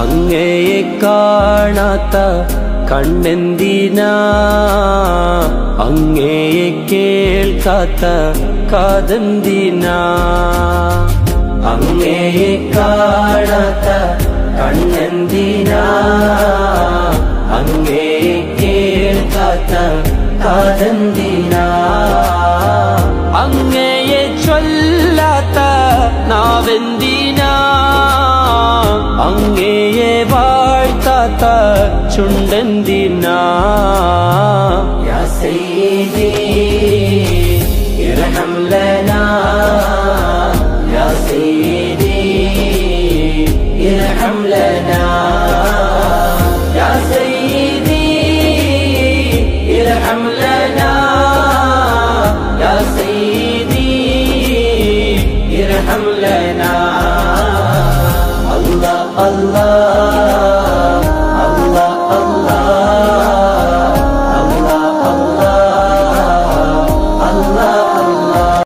അങ്ങയെ കാണാത്ത കണ്ണെന്തിനാ, അങ്ങയെ കേൾക്കാത്ത കാതെന്തിനാ. അങ്ങയെ കാണാത്ത കണ്ണെന്തിനാ, അങ്ങയെ കേൾക്കാത്ത കാതെന്തിനാ. അങ്ങയെ ചൊല്ലാത്ത നാവെന്തിനാ, അങ്ങയെ വാഴ്ത്താത്ത ചുണ്ടെന്തിനാ. യാ സയ്യിദി ഇർഹം ലനാ, യാ സയ്യിദി ഇർഹം ലനാ, യാ സയ്യിദി ഇർഹം ലനാ, യാ സയ്യിദി ഇർഹം ലനാ. Allah Allah